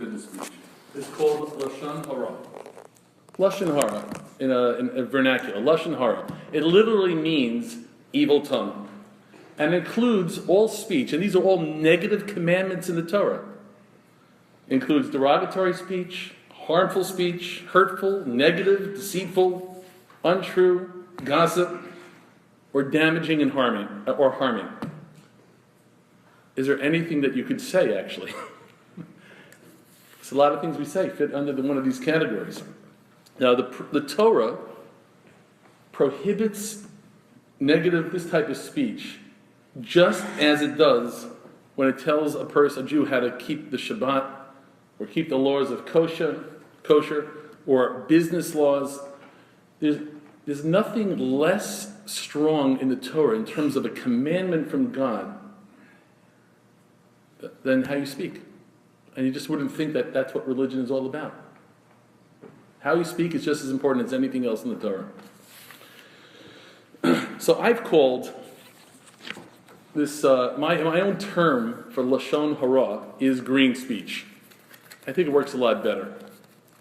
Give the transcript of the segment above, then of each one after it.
business speech. It's called Lashon Hara. Lashon Hara, in a vernacular, Lashon Hara. It literally means evil tongue. And includes all speech, and these are all negative commandments in the Torah. Includes derogatory speech, harmful speech, hurtful, negative, deceitful, untrue, gossip, or damaging and harming. Is there anything that you could say, actually? There's a lot of things we say fit under one of these categories. Now, the Torah prohibits this type of speech, just as it does when it tells a Jew, how to keep the Shabbat, or keep the laws of kosher, or business laws. There's nothing less strong in the Torah in terms of a commandment from God than how you speak. And you just wouldn't think that that's what religion is all about. How you speak is just as important as anything else in the Torah. So I've called this, my own term for Lashon Hara is green speech. I think it works a lot better,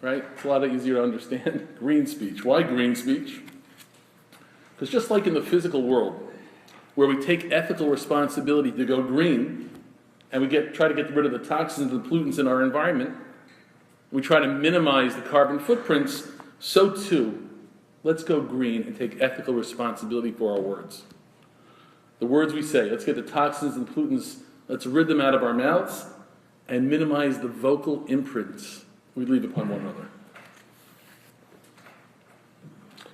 right? It's a lot easier to understand. Green speech. Why green speech? Because just like in the physical world, where we take ethical responsibility to go green, and we try to get rid of the toxins and the pollutants in our environment, we try to minimize the carbon footprints, so too, let's go green and take ethical responsibility for our words. The words we say, let's get the toxins and pollutants, let's rid them out of our mouths, and minimize the vocal imprints we leave upon one another.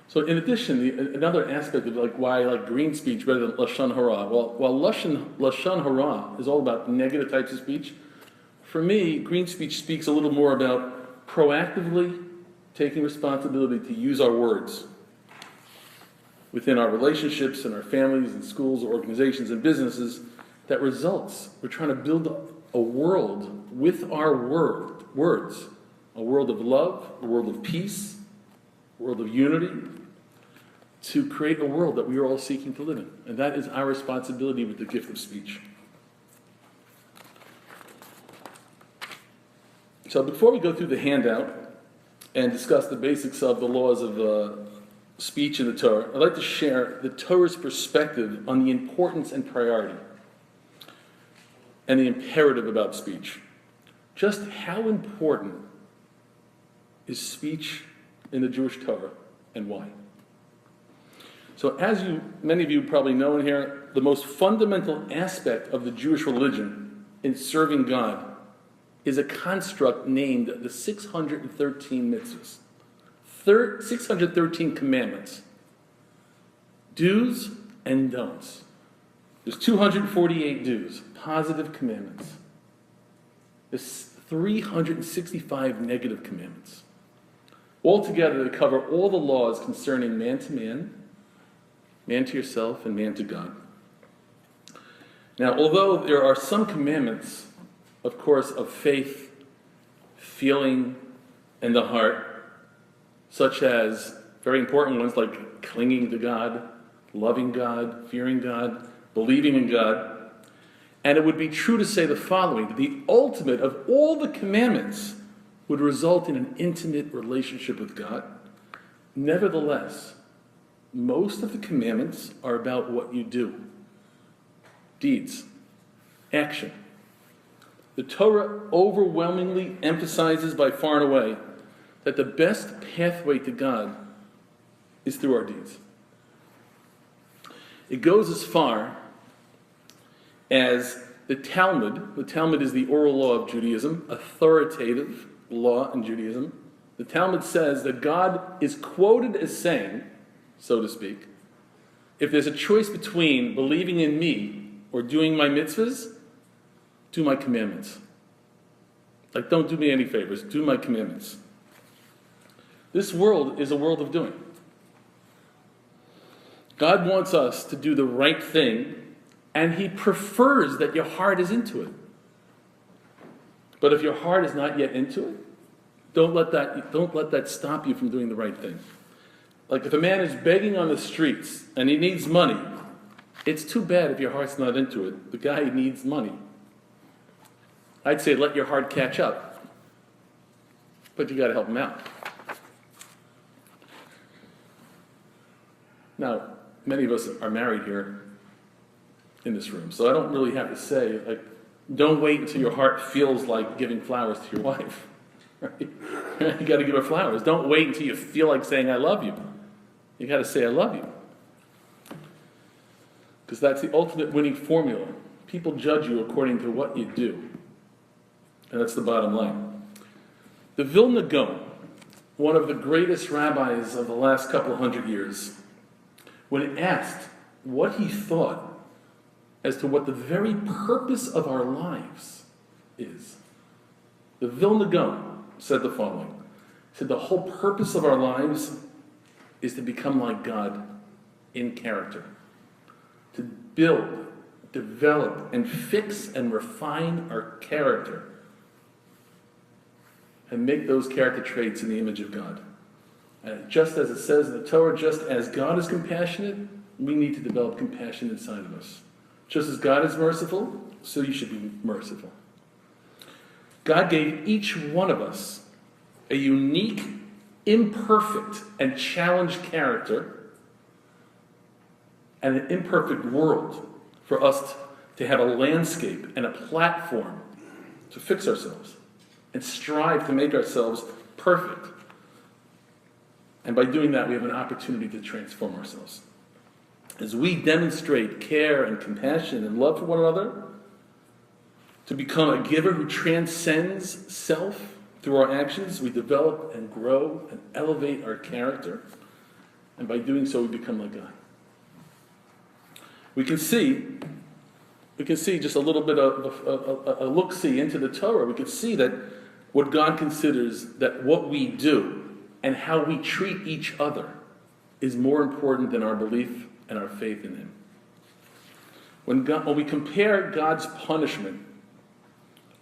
So in addition, another aspect of why I like green speech rather than Lashon Hara, while Lashon Hara is all about negative types of speech, for me, green speech speaks a little more about proactively taking responsibility to use our words within our relationships and our families and schools, organizations and businesses that results. We're trying to build a world with our words, a world of love, a world of peace, a world of unity, to create a world that we are all seeking to live in. And that is our responsibility with the gift of speech. So before we go through the handout and discuss the basics of the laws of speech in the Torah, I'd like to share the Torah's perspective on the importance and priority and the imperative about speech. Just how important is speech in the Jewish Torah and why? So as many of you probably know in here, the most fundamental aspect of the Jewish religion in serving God is a construct named the 613 mitzvahs. 613 commandments. Do's and don'ts. There's 248 do's, positive commandments. There's 365 negative commandments. Altogether, they cover all the laws concerning man to man to yourself, and man to God. Now, although there are some commandments, of course, of faith, feeling, and the heart, such as very important ones like clinging to God, loving God, fearing God, believing in God, and it would be true to say the following: the ultimate of all the commandments would result in an intimate relationship with God. Nevertheless, most of the commandments are about what you do. Deeds. Action. The Torah overwhelmingly emphasizes by far and away that the best pathway to God is through our deeds. It goes as far as the Talmud is the oral law of Judaism, authoritative law in Judaism. The Talmud says that God is quoted as saying, so to speak, if there's a choice between believing in me or doing my mitzvahs, do my commandments. Like, don't do me any favors, do my commandments. This world is a world of doing. God wants us to do the right thing, and He prefers that your heart is into it. But if your heart is not yet into it, don't let that stop you from doing the right thing. Like if a man is begging on the streets and he needs money, it's too bad if your heart's not into it. The guy needs money. I'd say let your heart catch up. but you got to help them out. Now, many of us are married here in this room, so I don't really have to say, like, don't wait until your heart feels like giving flowers to your wife. Right? You got to give her flowers. Don't wait until you feel like saying, I love you. You got to say, I love you. Because that's the ultimate winning formula. People judge you according to what you do. And that's the bottom line. The Vilna Gaon, one of the greatest rabbis of the last couple of hundred years, when asked what he thought as to what the very purpose of our lives is, the Vilna Gaon said the following. He said, the whole purpose of our lives is to become like God in character. To build, develop, and fix and refine our character. And make those character traits in the image of God. And just as it says in the Torah, just as God is compassionate, we need to develop compassion inside of us. Just as God is merciful, so you should be merciful. God gave each one of us a unique, imperfect, and challenged character and an imperfect world for us to have a landscape and a platform to fix ourselves and strive to make ourselves perfect. And by doing that, we have an opportunity to transform ourselves. As we demonstrate care and compassion and love for one another, to become a giver who transcends self through our actions, we develop and grow and elevate our character. And by doing so, we become like God. We can see just a little bit of a look-see into the Torah. We can see that what God considers that what we do and how we treat each other is more important than our belief and our faith in Him. When we compare God's punishment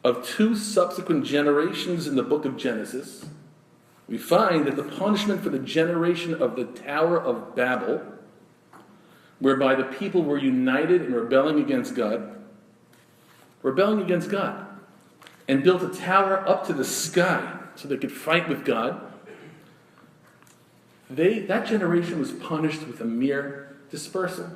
of 2 subsequent generations in the book of Genesis, we find that the punishment for the generation of the Tower of Babel, whereby the people were united in rebelling against God, and built a tower up to the sky so they could fight with God, that generation was punished with a mere dispersal.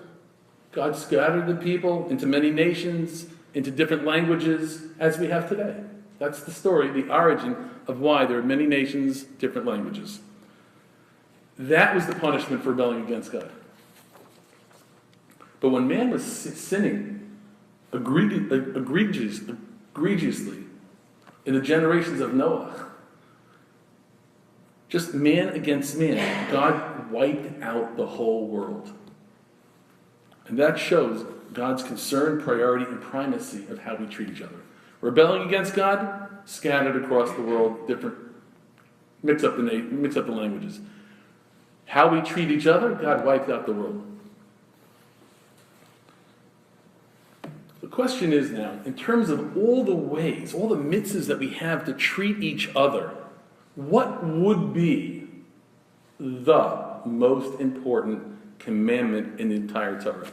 God scattered the people into many nations, into different languages, as we have today. That's the story, the origin of why there are many nations, different languages. That was the punishment for rebelling against God. But when man was sinning egregiously in the generations of Noah, just man against man, God wiped out the whole world. And that shows God's concern, priority, and primacy of how we treat each other. Rebelling against God, scattered across the world, different, mix up the languages. How we treat each other, God wiped out the world. The question is now, in terms of all the ways, all the mitzvahs that we have to treat each other, what would be the most important commandment in the entire Torah?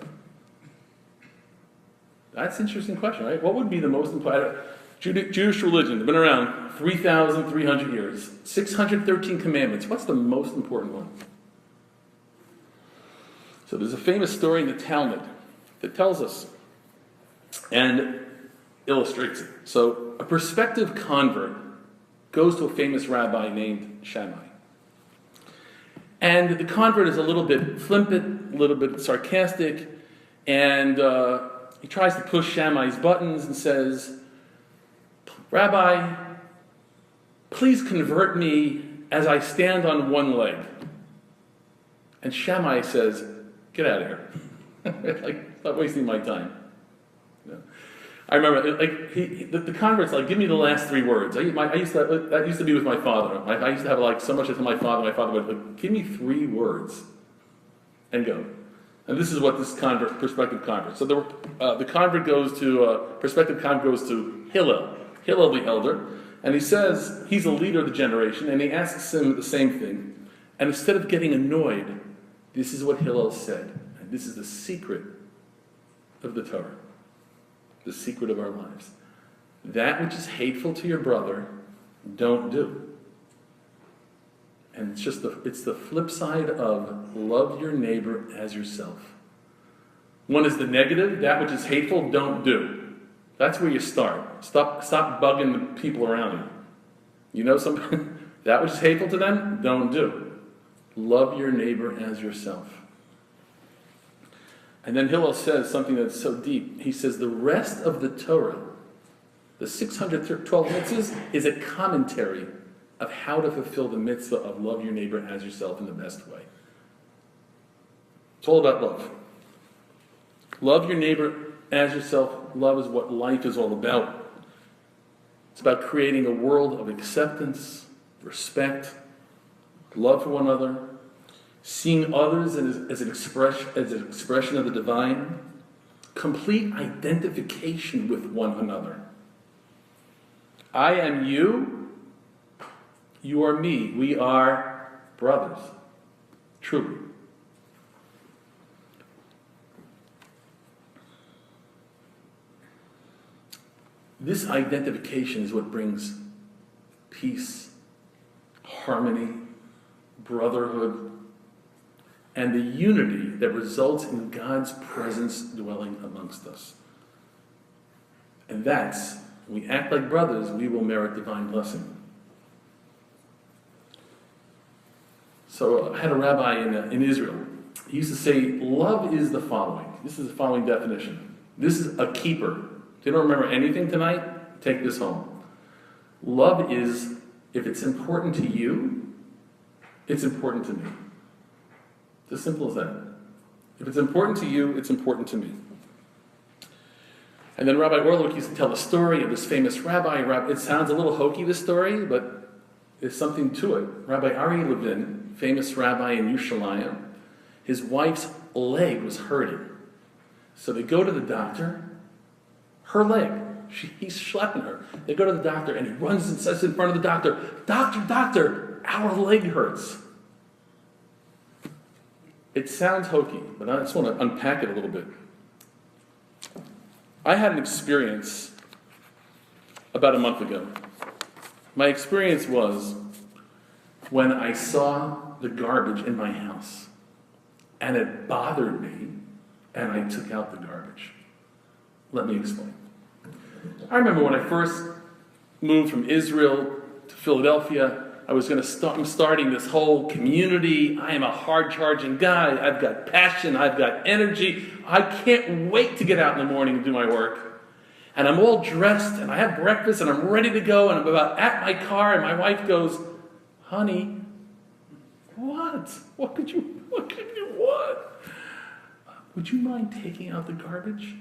That's an interesting question, right? What would be the most important? Jewish religion has been around 3,300 years, 613 commandments. What's the most important one? So there's a famous story in the Talmud that tells us and illustrates it. So a prospective convert goes to a famous rabbi named Shammai. And the convert is a little bit flippant, a little bit sarcastic, and he tries to push Shammai's buttons and says, Rabbi, please convert me as I stand on one leg. And Shammai says, get out of here. Like, stop wasting my time. You know? I remember, the convert's like, give me the last 3 words. That used to be with my father. I used to have so much to my father. My father would give me 3 words and go. And this is what this prospective convert. So the convert goes to, prospective convert goes to Hillel the elder, and he says he's a leader of the generation, and he asks him the same thing. And instead of getting annoyed, this is what Hillel said. And this is the secret of the Torah. The secret of our lives. That which is hateful to your brother, don't do. And it's the flip side of love your neighbor as yourself. One is the negative, that which is hateful, don't do. That's where you start. Stop bugging the people around you. You know something? That which is hateful to them, don't do. Love your neighbor as yourself. And then Hillel says something that's so deep. He says the rest of the Torah, the 612 mitzvahs, is a commentary of how to fulfill the mitzvah of love your neighbor as yourself in the best way. It's all about love. Love your neighbor as yourself. Love is what life is all about. It's about creating a world of acceptance, respect, love for one another, seeing others as an expression of the divine, complete identification with one another. I am you, you are me. We are brothers, truly. This identification is what brings peace, harmony, brotherhood, and the unity that results in God's presence dwelling amongst us. And that's, when we act like brothers, we will merit divine blessing. So I had a rabbi in Israel. He used to say, love is the following. This is the following definition. This is a keeper. If you don't remember anything tonight, take this home. Love is, if it's important to you, it's important to me. It's as simple as that. If it's important to you, it's important to me. And then Rabbi Orlik used to tell the story of this famous rabbi. It sounds a little hokey, this story, but there's something to it. Rabbi Ari Levin, famous rabbi in Yerushalayim, his wife's leg was hurting. So they go to the doctor. Her leg, he's schlepping her. They go to the doctor, and he runs and says in front of the doctor, Doctor, our leg hurts. It sounds hokey, but I just want to unpack it a little bit. I had an experience about a month ago. My experience was when I saw the garbage in my house, and it bothered me, and I took out the garbage. Let me explain. I remember when I first moved from Israel to Philadelphia, I'm starting this whole community. I am a hard-charging guy. I've got passion. I've got energy. I can't wait to get out in the morning and do my work. And I'm all dressed, and I have breakfast, and I'm ready to go, and I'm about at my car, and my wife goes, honey, what? What could you want? Would you mind taking out the garbage?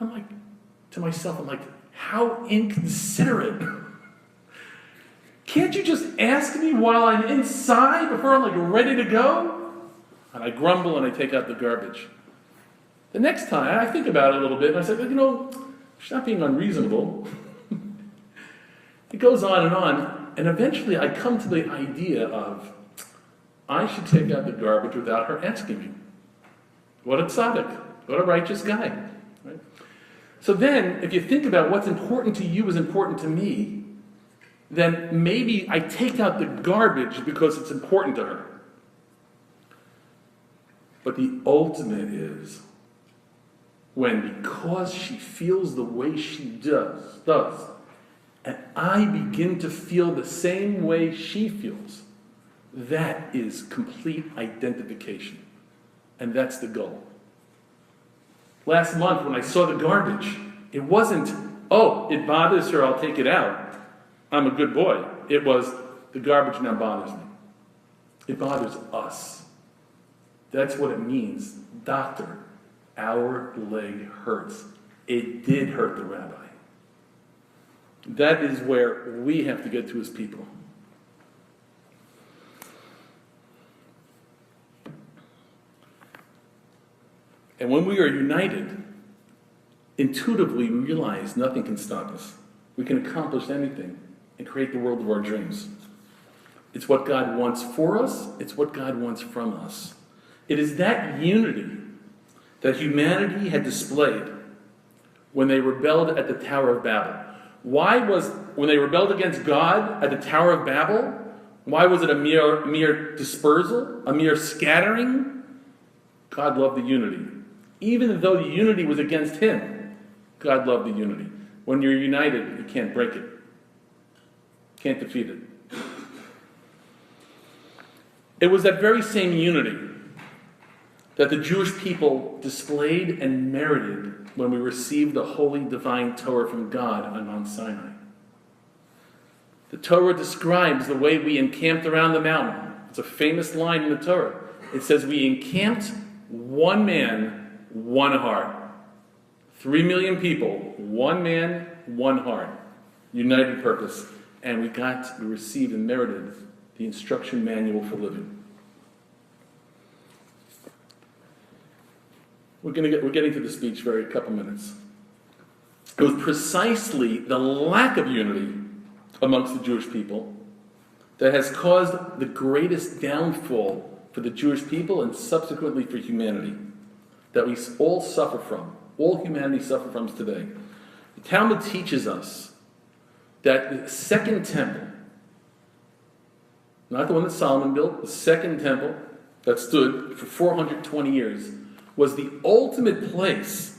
I'm like, to myself, how inconsiderate. Can't you just ask me while I'm inside before I'm ready to go? And I grumble and I take out the garbage. The next time, I think about it a little bit and I say, she's not being unreasonable. It goes on, and eventually I come to the idea of, I should take out the garbage without her asking me. What a tzaddik, what a righteous guy. Right? So then, if you think about what's important to you is important to me, then maybe I take out the garbage because it's important to her. But the ultimate is when, because she feels the way she does, and I begin to feel the same way she feels, that is complete identification. And that's the goal. Last month when I saw the garbage, it wasn't, it bothers her, I'll take it out. I'm a good boy. It was, the garbage now bothers me. It bothers us. That's what it means. Doctor, our leg hurts. It did hurt the rabbi. That is where we have to get to as people. And when we are united, intuitively we realize nothing can stop us. We can accomplish anything and create the world of our dreams. It's what God wants for us. It's what God wants from us. It is that unity that humanity had displayed when they rebelled at the Tower of Babel. When they rebelled against God at the Tower of Babel, Why was it a mere dispersal, a mere scattering? God loved the unity. Even though the unity was against him, God loved the unity. When you're united, you can't break it. Can't defeat it. It was that very same unity that the Jewish people displayed and merited when we received the holy divine Torah from God on Mount Sinai. The Torah describes the way we encamped around the mountain. It's a famous line in the Torah. It says, we encamped one man, one heart. 3 million people, one man, one heart. United purpose. And we received and merited the instruction manual for living. We're getting to the speech for a couple minutes. It was precisely the lack of unity amongst the Jewish people that has caused the greatest downfall for the Jewish people and subsequently for humanity that we all suffer from. All humanity suffers from today. The Talmud teaches us that the second temple, not the one that Solomon built, the second temple that stood for 420 years, was the ultimate place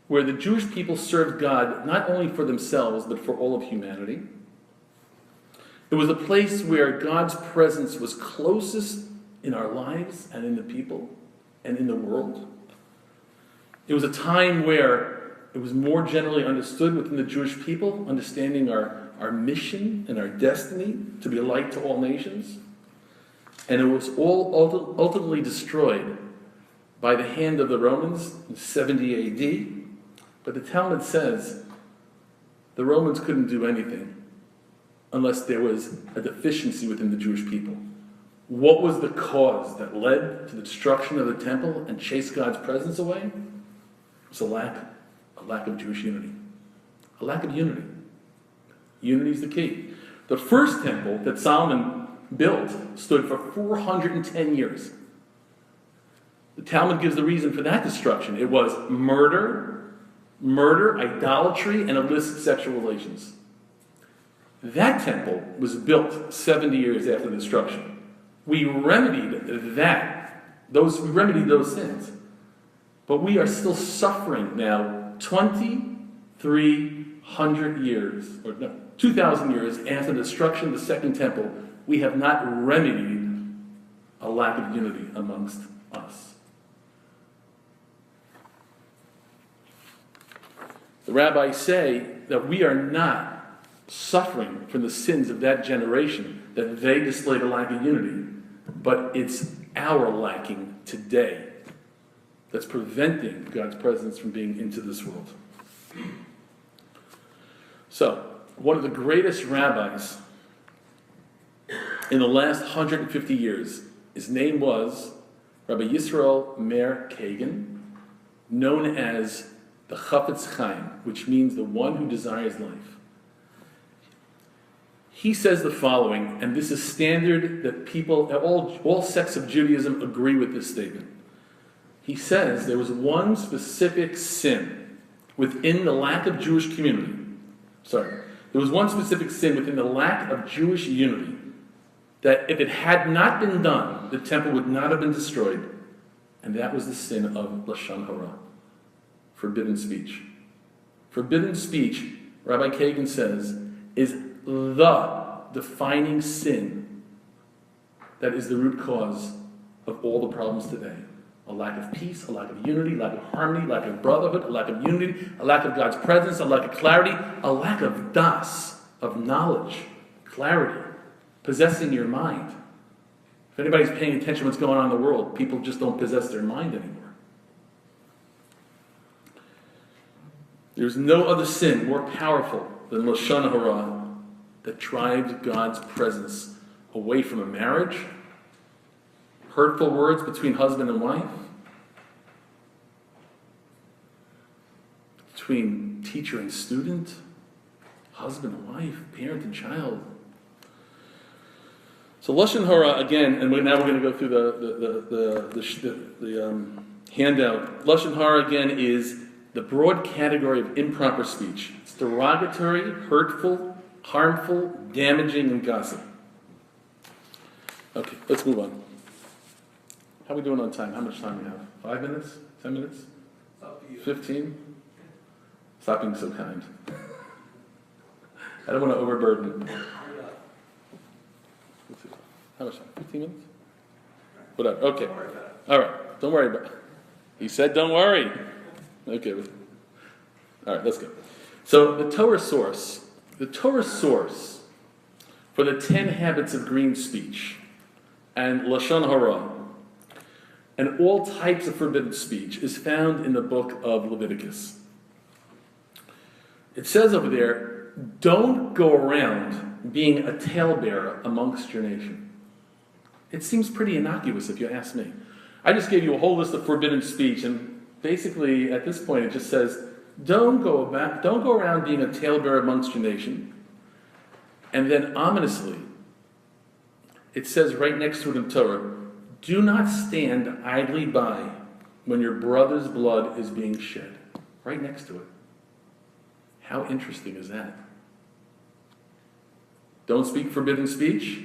where the Jewish people served God not only for themselves, but for all of humanity. It was a place where God's presence was closest in our lives and in the people and in the world. It was a time where it was more generally understood within the Jewish people, understanding our mission and our destiny to be a light to all nations. And it was all ultimately destroyed by the hand of the Romans in 70 AD. But the Talmud says the Romans couldn't do anything unless there was a deficiency within the Jewish people. What was the cause that led to the destruction of the temple and chased God's presence away? It was a lack of Jewish unity. A lack of unity. Unity is the key. The first temple that Solomon built stood for 410 years. The Talmud gives the reason for that destruction. It was murder, idolatry, and illicit sexual relations. That temple was built 70 years after the destruction. We remedied that. We remedied those sins. But we are still suffering now 2,300 years, or no, 2,000 years after the destruction of the second temple. We have not remedied a lack of unity amongst us. The rabbis say that we are not suffering from the sins of that generation, that they displayed a lack of unity, but it's our lacking today that's preventing God's presence from being into this world. So, one of the greatest rabbis in the last 150 years, his name was Rabbi Yisrael Meir Kagan, known as the Chafetz Chaim, which means the one who desires life. He says the following, and this is standard that people, all sects of Judaism agree with this statement. He says there was one specific sin within the lack of Jewish community. There was one specific sin within the lack of Jewish unity that if it had not been done, the temple would not have been destroyed. And that was the sin of Lashon Hara, forbidden speech. Forbidden speech, Rabbi Kagan says, is the defining sin that is the root cause of all the problems today. A lack of peace, a lack of unity, lack of harmony, lack of brotherhood, a lack of unity, a lack of God's presence, a lack of clarity, a lack of das, of knowledge, clarity, possessing your mind. If anybody's paying attention to what's going on in the world, people just don't possess their mind anymore. There's no other sin more powerful than Lashon Hara that drives God's presence away from a marriage, hurtful words between husband and wife, between teacher and student, husband and wife, parent and child. So Lashon Hara again, and now we're going to go through the handout. Lashon Hara again is the broad category of improper speech. It's derogatory, hurtful, harmful, damaging, and gossip. Okay, let's move on. How are we doing on time? How much time do we have? 5 minutes? 10 minutes? 15? Stop being so kind. I don't want to overburden. How much time? 15 minutes? Whatever. Okay. All right. Don't worry about it. He said don't worry. Okay. All right, let's go. So the Torah source for the 10 habits of green speech and Lashon Hara and all types of forbidden speech is found in the book of Leviticus. It says over there, don't go around being a talebearer amongst your nation. It seems pretty innocuous if you ask me. I just gave you a whole list of forbidden speech, and basically at this point it just says, don't go around being a talebearer amongst your nation. And then ominously, it says right next to it in Torah, do not stand idly by when your brother's blood is being shed. Right next to it. How interesting is that? Don't speak forbidden speech.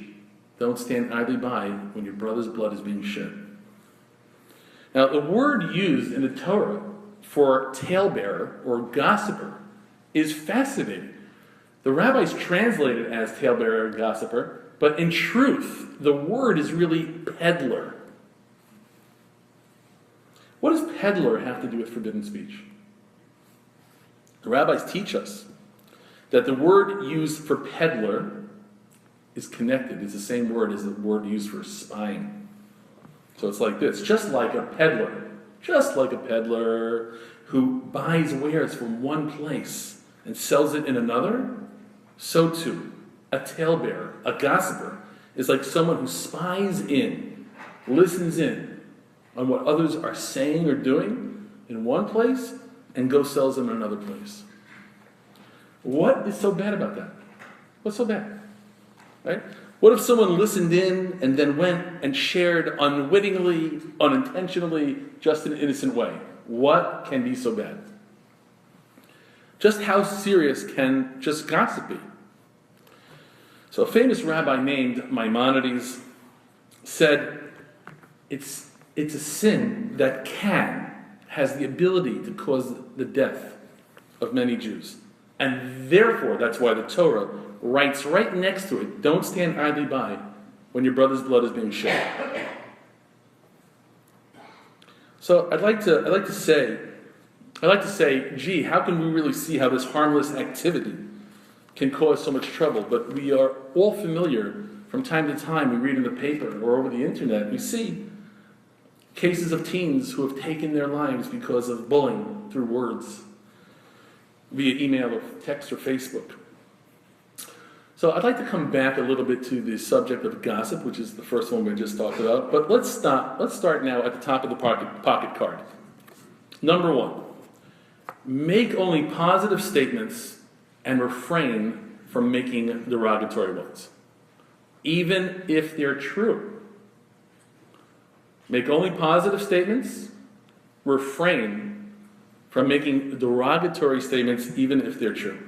Don't stand idly by when your brother's blood is being shed. Now, the word used in the Torah for talebearer or gossiper is fascinating. The rabbis translate it as talebearer or gossiper, but in truth, the word is really peddler. What does peddler have to do with forbidden speech? The rabbis teach us that the word used for peddler is connected. It's the same word as the word used for spying. So it's like this, just like a peddler who buys wares from one place and sells it in another, so too, a talebearer, a gossiper, is like someone who spies in, listens in on what others are saying or doing in one place and goes sells them in another place. What is so bad about that? What's so bad? Right? What if someone listened in and then went and shared unwittingly, unintentionally, just in an innocent way? What can be so bad? Just how serious can just gossip be? So a famous rabbi named Maimonides said, it's a sin that has the ability to cause the death of many Jews. And therefore, that's why the Torah writes right next to it, don't stand idly by when your brother's blood is being shed. So I'd like to say, gee, how can we really see how this harmless activity can cause so much trouble? But we are all familiar, from time to time, we read in the paper or over the internet, we see cases of teens who have taken their lives because of bullying through words, via email or text or Facebook. So I'd like to come back a little bit to the subject of gossip, which is the first one we just talked about. But let's start now at the top of the pocket card. Number 1, make only positive statements and refrain from making derogatory ones, even if they're true. Make only positive statements, refrain from making derogatory statements, even if they're true.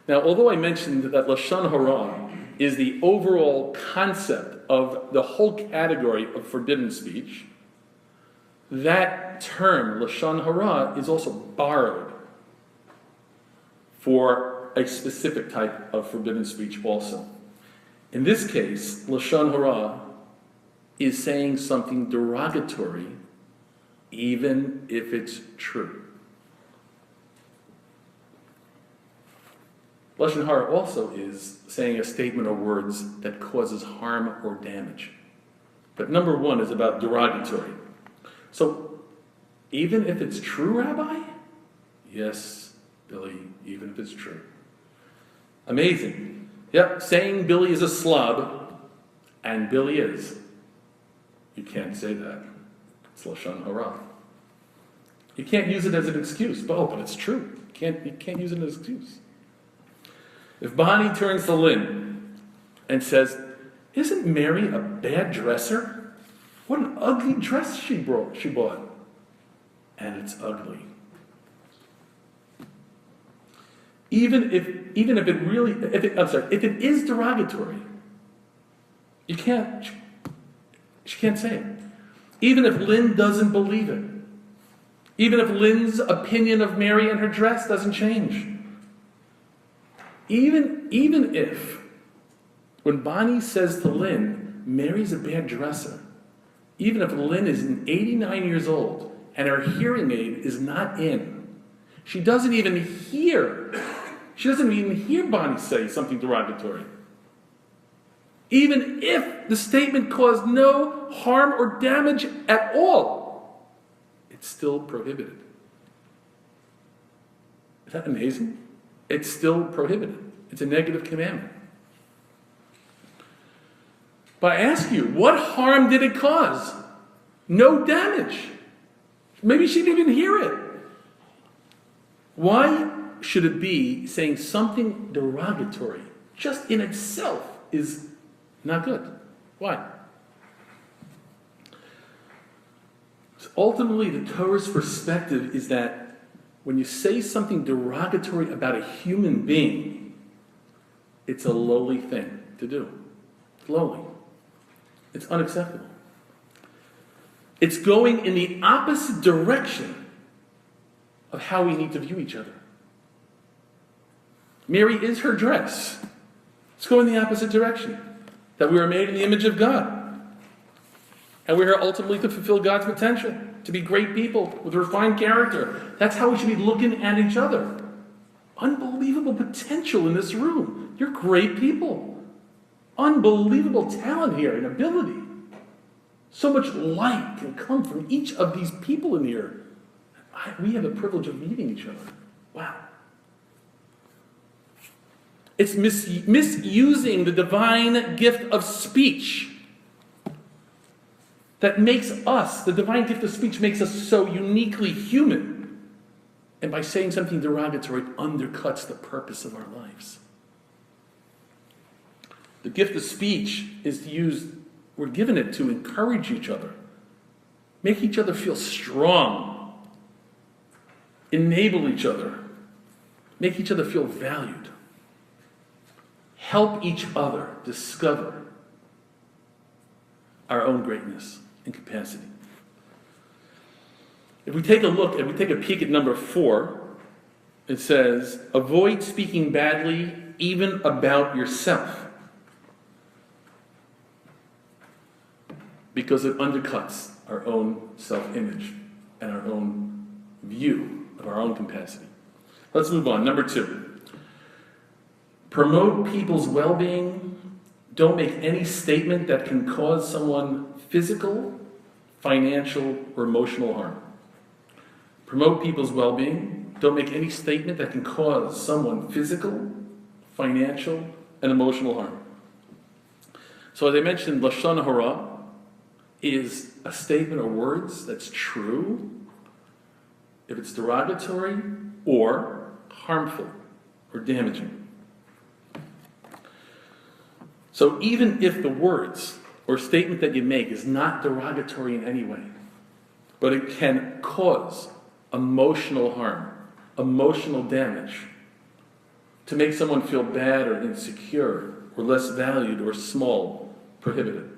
Now, although I mentioned that Lashon Hara is the overall concept of the whole category of forbidden speech, that term, Lashon Hara, is also borrowed for a specific type of forbidden speech also. In this case, Lashon Hara is saying something derogatory, even if it's true. Lashon Hara also is saying a statement or words that causes harm or damage. But number 1 is about derogatory. So, even if it's true, Rabbi? Yes, Billy, even if it's true. Amazing. Yep, saying Billy is a slob, and Billy is. You can't say that. It's Lashon Hara. You can't use it as an excuse. But it's true. You can't use it as an excuse. If Bonnie turns to Lynn and says, isn't Mary a bad dresser? What an ugly dress she bought. And it's ugly. Even if it is derogatory, you can't She can't say it. Even if Lynn doesn't believe it. Even if Lynn's opinion of Mary and her dress doesn't change. Even if, when Bonnie says to Lynn, Mary's a bad dresser, even if Lynn is 89 years old and her hearing aid is not in, she doesn't even hear Bonnie say something derogatory. Even if the statement caused no harm or damage at all, it's still prohibited. Is that amazing? It's still prohibited. It's a negative commandment. But I ask you, what harm did it cause? No damage. Maybe she didn't even hear it. Why should it be saying something derogatory just in itself is not good? Why? So ultimately, the Torah's perspective is that when you say something derogatory about a human being, it's a lowly thing to do. It's lowly. It's unacceptable. It's going in the opposite direction of how we need to view each other. Mary is her dress. Let's go in the opposite direction. That we are made in the image of God. And we're here ultimately to fulfill God's potential, to be great people with refined character. That's how we should be looking at each other. Unbelievable potential in this room. You're great people. Unbelievable talent here and ability. So much light can come from each of these people in here. We have the privilege of meeting each other. Wow. It's misusing the divine gift of speech that makes us, the divine gift of speech makes us so uniquely human. And by saying something derogatory, it undercuts the purpose of our lives. The gift of speech is used, we're given it to encourage each other, make each other feel strong, enable each other, make each other feel valued, help each other discover our own greatness and capacity. If we take a peek at number 4, it says, avoid speaking badly even about yourself, because it undercuts our own self-image and our own view of our own capacity. Let's move on. Number 2. Promote people's well-being. Don't make any statement that can cause someone physical, financial, or emotional harm. Promote people's well-being. Don't make any statement that can cause someone physical, financial, and emotional harm. So as I mentioned, Lashon Hara is a statement or words that's true if it's derogatory or harmful or damaging. So even if the words or statement that you make is not derogatory in any way, but it can cause emotional harm, emotional damage, to make someone feel bad or insecure or less valued or small, prohibited.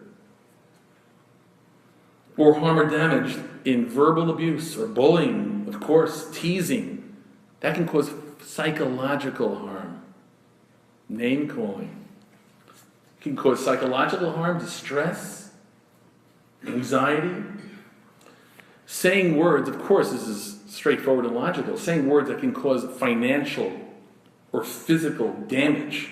Or harm or damage in verbal abuse or bullying, of course, teasing. That can cause psychological harm. Name calling can cause psychological harm, distress, anxiety. Saying words, of course, this is straightforward and logical. Saying words that can cause financial or physical damage.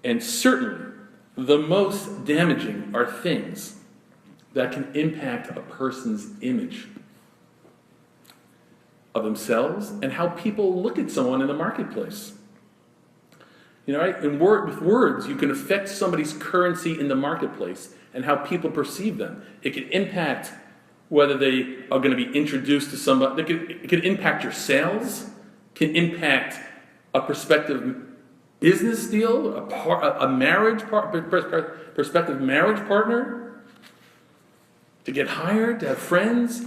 And certainly, the most damaging are things that can impact a person's image of themselves and how people look at someone in the marketplace. You know, right? With words, you can affect somebody's currency in the marketplace and how people perceive them. It can impact whether they are going to be introduced to somebody. It can impact your sales, can impact a prospective business deal, prospective marriage partner, to get hired, to have friends.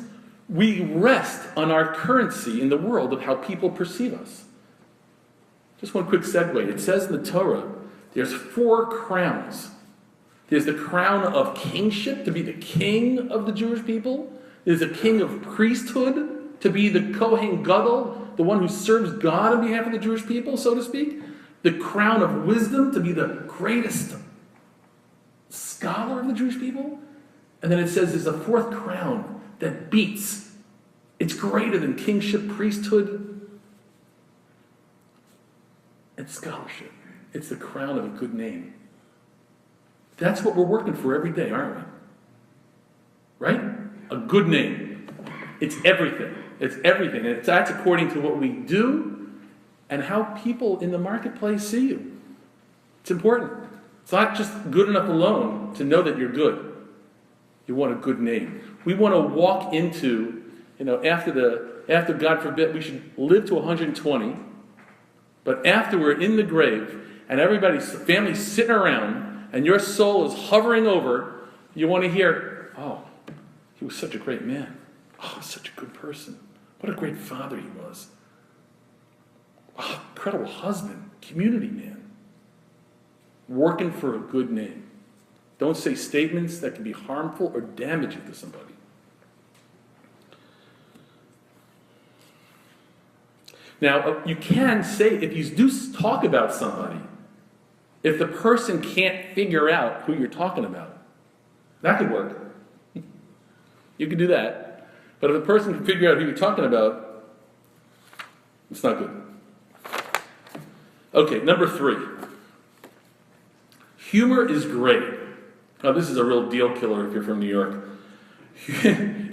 We rest on our currency in the world of how people perceive us. Just one quick segue. It says in the Torah, there's 4 crowns There's the crown of kingship, to be the king of the Jewish people. There's a king of priesthood, to be the Kohen Gadol, the one who serves God on behalf of the Jewish people, so to speak. The crown of wisdom, to be the greatest scholar of the Jewish people. And then it says there's a fourth crown that beats. It's greater than kingship, priesthood, and scholarship. It's the crown of a good name. That's what we're working for every day, aren't we? Right? A good name. It's everything. It's everything. And that's according to what we do and how people in the marketplace see you. It's important. It's not just good enough alone to know that you're good. You want a good name. We want to walk into, after God forbid, we should live to 120, but after we're in the grave and everybody's family's sitting around and your soul is hovering over, you want to hear, oh, he was such a great man. Oh, such a good person. What a great father he was. Oh, incredible husband, community man. Working for a good name. Don't say statements that can be harmful or damaging to somebody. Now, you can say, if you do talk about somebody, if the person can't figure out who you're talking about, that could work. You could do that. But if the person can figure out who you're talking about, it's not good. Okay, number 3. Humor is great. Now, this is a real deal killer if you're from New York.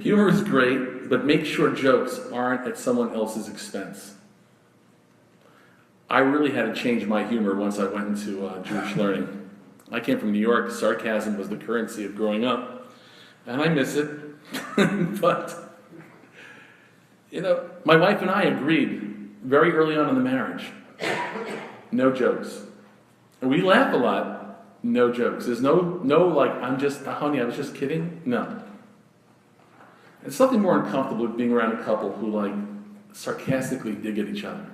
Humor is great, but make sure jokes aren't at someone else's expense. I really had to change my humor once I went into Jewish learning. I came from New York. Sarcasm was the currency of growing up, and I miss it. But, my wife and I agreed very early on in the marriage, no jokes. And we laugh a lot, no jokes. There's no like, honey, I was just kidding. No. It's something more uncomfortable with being around a couple who sarcastically dig at each other.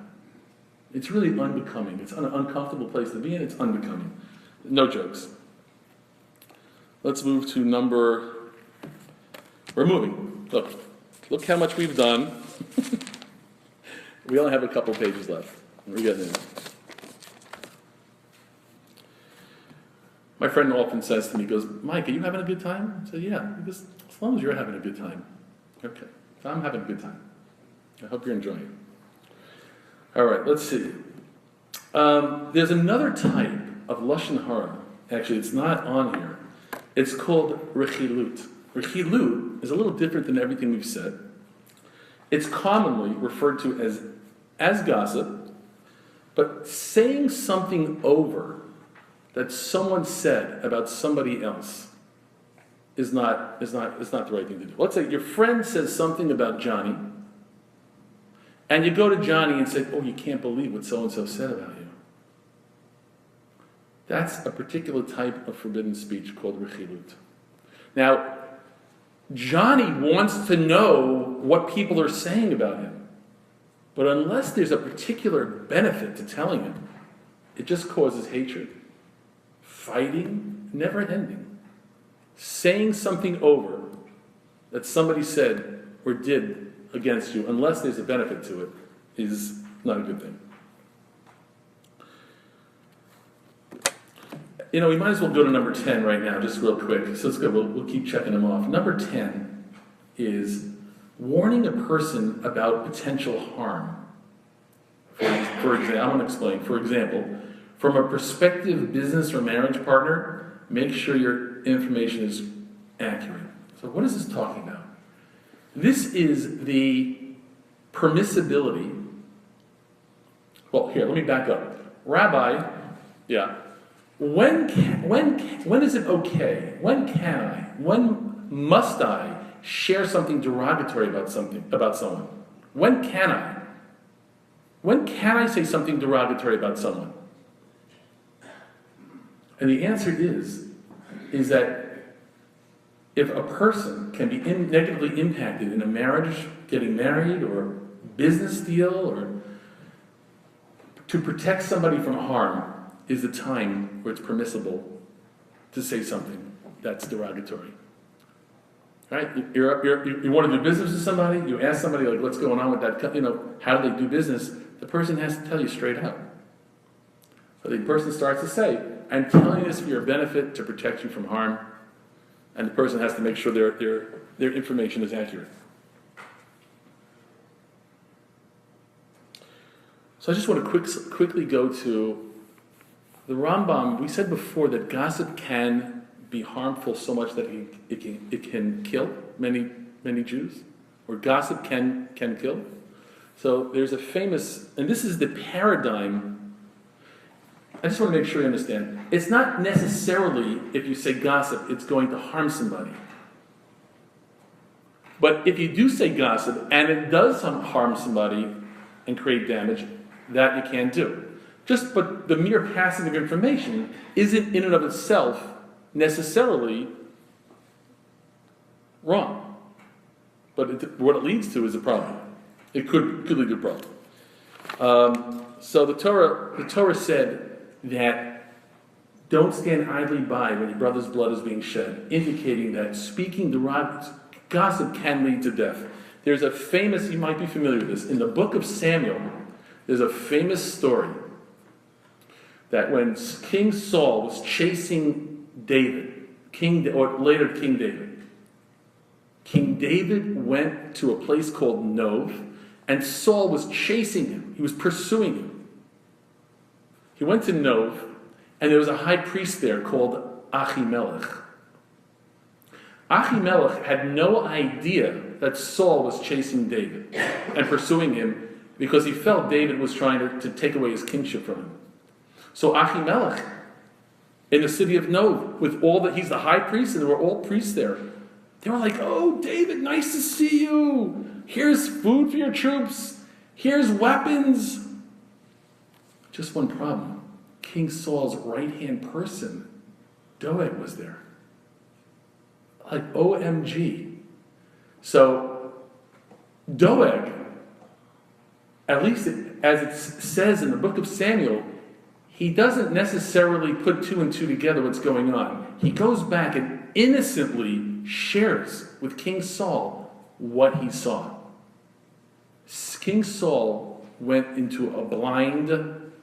It's really unbecoming. It's an uncomfortable place to be in. It's unbecoming. No jokes. Let's move to we're moving. Look how much we've done. We only have a couple pages left. We're getting in. My friend often says to me, he goes, Mike, are you having a good time? I say, yeah. He goes, as long as you're having a good time. Okay. I'm having a good time. I hope you're enjoying it. All right, let's see. There's another type of Lashon Hara. Actually, it's not on here. It's called rechilut. Rechilut is a little different than everything we've said. It's commonly referred to as gossip, but saying something over that someone said about somebody else is not the right thing to do. Let's say your friend says something about Johnny, and you go to Johnny and say, oh, you can't believe what so-and-so said about you. That's a particular type of forbidden speech called rechilut. Now, Johnny wants to know what people are saying about him. But unless there's a particular benefit to telling him, it just causes hatred. Fighting, never ending. Saying something over that somebody said or did against you, unless there's a benefit to it, is not a good thing. We might as well go to number 10 right now, just real quick. So let's go. We'll keep checking them off. Number 10 is warning a person about potential harm. For example, I want to explain. For example, from a prospective business or marriage partner, make sure your information is accurate. So what is this talking about? This is the permissibility. Well, here, let me back up. Rabbi, when is it okay? When must I share something derogatory about someone? When can I? When can I say something derogatory about someone? And the answer is that if a person can be negatively impacted in a marriage, getting married, or business deal, or to protect somebody from harm, is the time where it's permissible to say something that's derogatory. Right? You want to do business with somebody, you ask somebody, like, what's going on with that, how do they do business? The person has to tell you straight out. So the person starts to say, I'm telling you this for your benefit, to protect you from harm, and the person has to make sure their information is accurate. So I just want to quickly go to the Rambam. We said before that gossip can be harmful so much that it can kill many Jews, or gossip can kill. So there's a famous, and this is the paradigm. I just want to make sure you understand. It's not necessarily, if you say gossip, it's going to harm somebody. But if you do say gossip, and it does harm somebody and create damage, that you can't do. But the mere passing of information isn't in and of itself necessarily wrong. But what it leads to is a problem. It could lead to a problem. So the Torah said that don't stand idly by when your brother's blood is being shed, indicating that speaking gossip can lead to death. There's a famous, you might be familiar with this, in the book of Samuel, there's a famous story that when King Saul was chasing David, King David went to a place called Nov, and Saul was chasing him. He was pursuing him. He went to Nov, and there was a high priest there called Ahimelech. Ahimelech had no idea that Saul was chasing David and pursuing him because he felt David was trying to take away his kingship from him. So Ahimelech, in the city of Nov, he's the high priest, and there were all priests there. They were like, "Oh, David, nice to see you. Here's food for your troops. Here's weapons." Just one problem. King Saul's right-hand person, Doeg, was there. Like, OMG. So, Doeg, at least as it says in the book of Samuel, he doesn't necessarily put two and two together what's going on. He goes back and innocently shares with King Saul what he saw. King Saul went into a blind,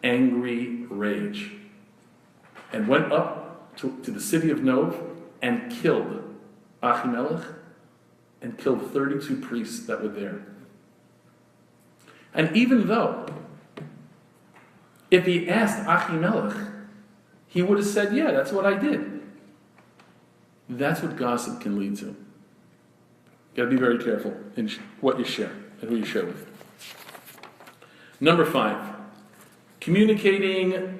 angry rage and went up to the city of Nov and killed Ahimelech and killed 32 priests that were there. And even though, if he asked Ahimelech, he would have said, "Yeah, that's what I did." That's what gossip can lead to. You've got to be very careful in what you share and who you share with. Number 5, communicating,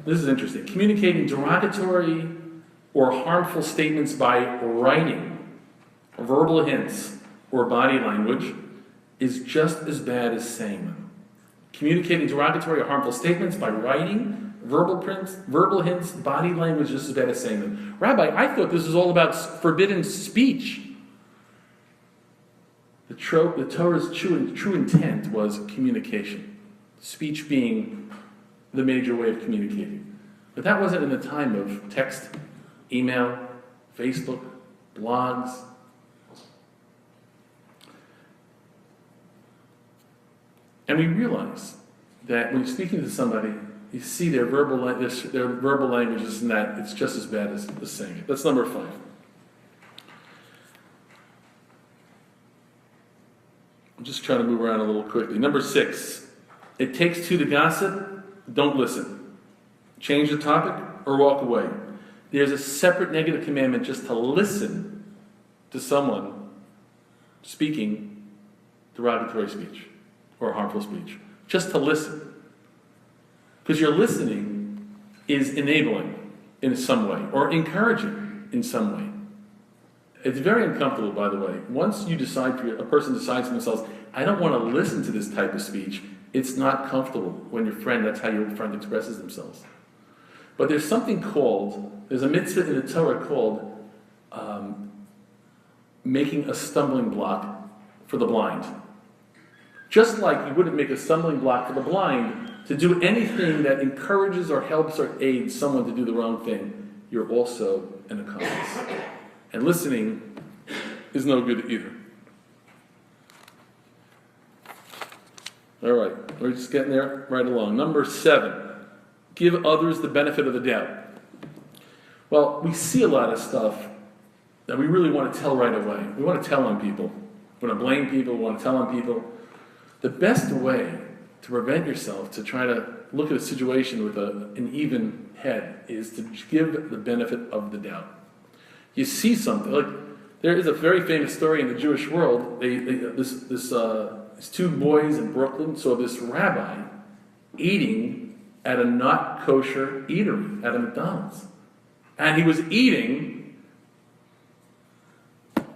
this is interesting, communicating derogatory or harmful statements by writing, verbal hints, or body language is just as bad as saying them. Communicating derogatory or harmful statements by writing, verbal hints, body language is just as bad as saying them. Rabbi, I thought this was all about forbidden speech. The Torah's true intent was communication. Speech being the major way of communicating. But that wasn't in the time of text, email, Facebook, blogs. And we realize that when you're speaking to somebody, you see their verbal language is that it's just as bad as saying it. That's number 5. I'm just trying to move around a little quickly. Number 6, it takes 2 to gossip. Don't listen. Change the topic or walk away. There's a separate negative commandment just to listen to someone speaking derogatory speech or harmful speech. Just to listen. Because your listening is enabling in some way or encouraging in some way. It's very uncomfortable, by the way. Once you decide, a person decides for themselves, I don't want to listen to this type of speech, it's not comfortable when that's how your friend expresses themselves. But there's a mitzvah in the Torah called making a stumbling block for the blind. Just like you wouldn't make a stumbling block for the blind to do anything that encourages or helps or aids someone to do the wrong thing, you're also an accomplice. And listening is no good either. All right, we're just getting there right along. Number 7, give others the benefit of the doubt. Well, we see a lot of stuff that we really want to tell right away. We want to tell on people. We want to blame people. We want to tell on people. The best way to prevent yourself to try to look at a situation with an even head is to give the benefit of the doubt. You see something, like there is a very famous story in the Jewish world. These 2 boys in Brooklyn saw this rabbi eating at a not kosher eatery at a McDonald's. And he was eating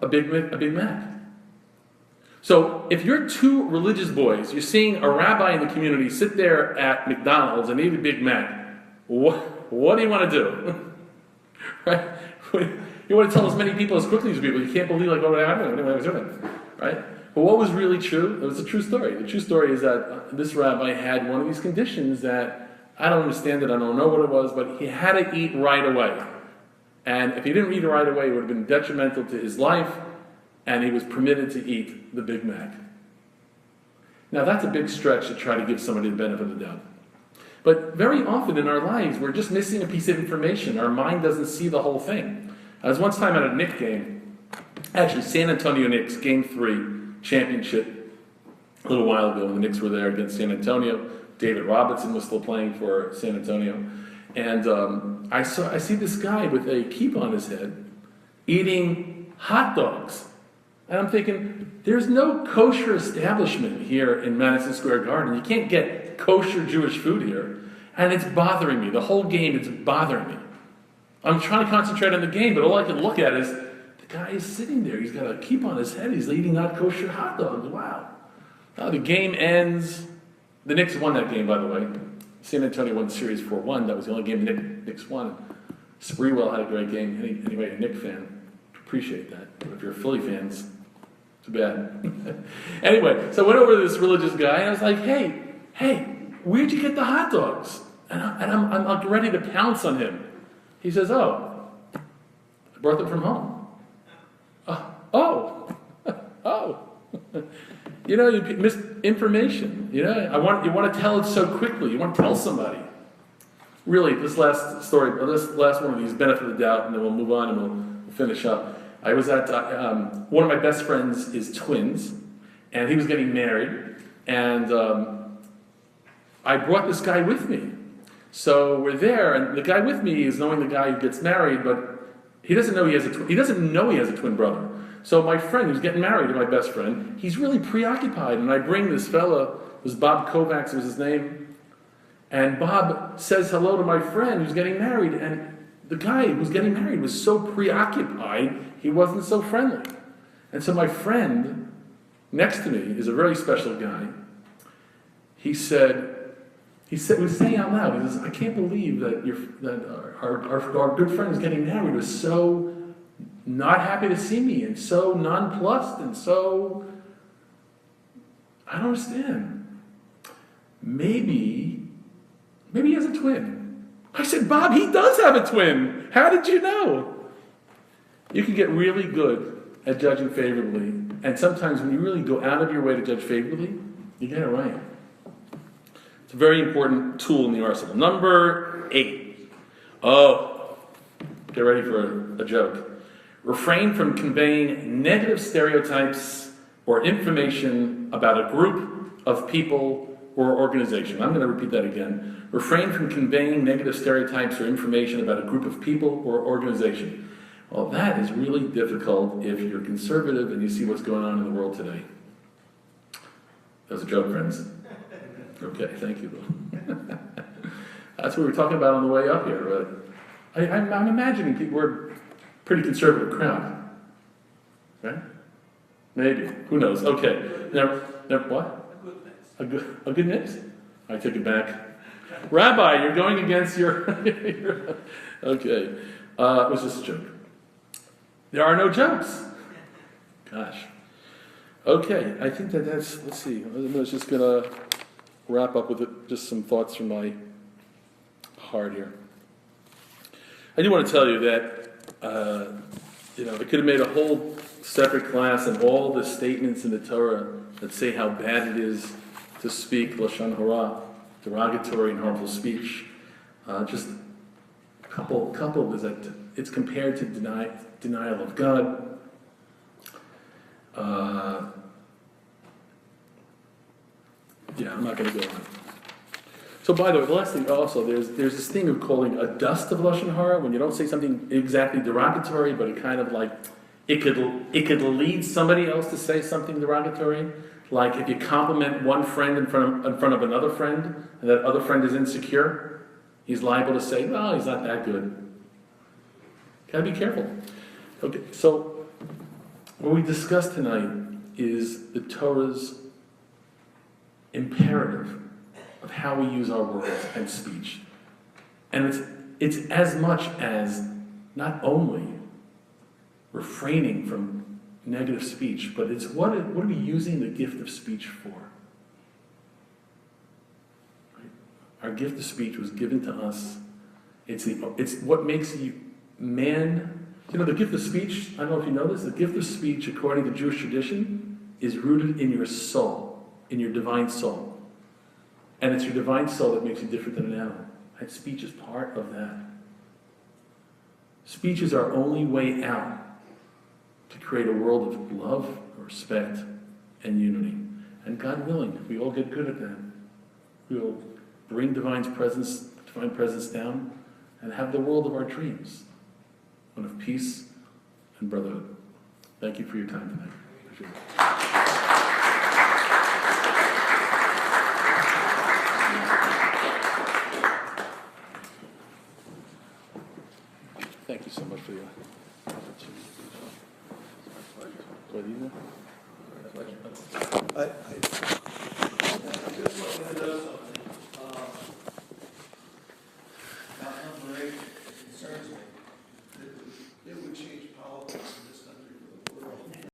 a Big Mac. So if you're 2 religious boys, you're seeing a rabbi in the community sit there at McDonald's and eat a Big Mac, what do you want to do? Right? You want to tell as many people as quickly as people. You can't believe, like, what I was doing. Right? But what was really true? It was a true story. The true story is that this rabbi had one of these conditions that, I don't understand it, I don't know what it was, but he had to eat right away. And if he didn't eat right away, it would have been detrimental to his life, and he was permitted to eat the Big Mac. Now that's a big stretch to try to give somebody the benefit of the doubt. But very often in our lives, we're just missing a piece of information. Our mind doesn't see the whole thing. I was once time at a Knicks game, actually San Antonio Knicks, Game 3, championship, a little while ago when the Knicks were there against San Antonio. David Robinson was still playing for San Antonio. And I see this guy with a kippah on his head eating hot dogs. And I'm thinking, there's no kosher establishment here in Madison Square Garden. You can't get kosher Jewish food here. And it's bothering me. The whole game, it's bothering me. I'm trying to concentrate on the game, but all I can look at is the guy is sitting there. He's got a kippah on his head. He's eating not kosher hot dogs. Wow. Now the game ends. The Knicks won that game, by the way. San Antonio won the series 4-1. That was the only game the Knicks won. Sprewell had a great game. Anyway, a Knicks fan, appreciate that. But if you're a Philly fan, it's too bad. Anyway, so I went over to this religious guy, and I was like, hey, where'd you get the hot dogs? And I'm like ready to pounce on him. He says, I brought them from home. Oh. You know, you miss information. You know, you want to tell it so quickly. You want to tell somebody. Really, this last story, or this last one of these, benefit of the doubt, and then we'll move on and we'll finish up. I was at, one of my best friends is twins, and he was getting married, and I brought this guy with me. So we're there, and the guy with me is knowing the guy who gets married, but he doesn't know he has a twin brother. So my friend who's getting married to my best friend, he's really preoccupied, and I bring this fella, it was Bob Kovacs was his name, and Bob says hello to my friend who's getting married, and the guy who's getting married was so preoccupied, he wasn't so friendly. And so my friend next to me is a very special guy. He was saying out loud, he says, I can't believe that our good friend is getting married. He was so not happy to see me, and so nonplussed, and so, I don't understand. Maybe he has a twin. I said, Bob, he does have a twin. How did you know? You can get really good at judging favorably, and sometimes when you really go out of your way to judge favorably, you get it right. It's a very important tool in the arsenal. Number 8. Get ready for a joke. Refrain from conveying negative stereotypes or information about a group of people or organization. I'm going to repeat that again. Refrain from conveying negative stereotypes or information about a group of people or organization. Well, that is really difficult if you're conservative and you see what's going on in the world today. That was a joke, friends. Okay, thank you. That's what we were talking about on the way up here. But I'm imagining people were pretty conservative crowd, right? Maybe. Who knows? Okay. Now what? A good mix? I take it back. Rabbi, you're going against your... Okay. It was just a joke. There are no jokes. Gosh. Okay, I think that's... Let's see. I was just going to wrap up with just some thoughts from my heart here. I do want to tell you that, they could have made a whole separate class on all the statements in the Torah that say how bad it is to speak Lashon Hara, derogatory and harmful speech. Just a couple is that it's compared to denial of God. I'm not going to go on. So, by the way, the last thing also, there's this thing of calling a dust of Lashon Hara when you don't say something exactly derogatory, but it kind of like it could lead somebody else to say something derogatory. Like if you compliment one friend in front of another friend, and that other friend is insecure, he's liable to say, "No, he's not that good." Gotta be careful. Okay, so what we discussed tonight is the Torah's imperative of how we use our words and speech. And it's as much as not only refraining from negative speech, but it's what are we using the gift of speech for? Right? Our gift of speech was given to us. It's what makes you man. The gift of speech, I don't know if you know this, the gift of speech, according to Jewish tradition, is rooted in your soul, in your divine soul. And it's your divine soul that makes you different than an animal. And speech is part of that. Speech is our only way out to create a world of love, respect, and unity. And God willing, if we all get good at that, we will bring divine presence down and have the world of our dreams, one of peace and brotherhood. Thank you for your time tonight. Appreciate it. Thank you so much for your opportunity. I just wanted to know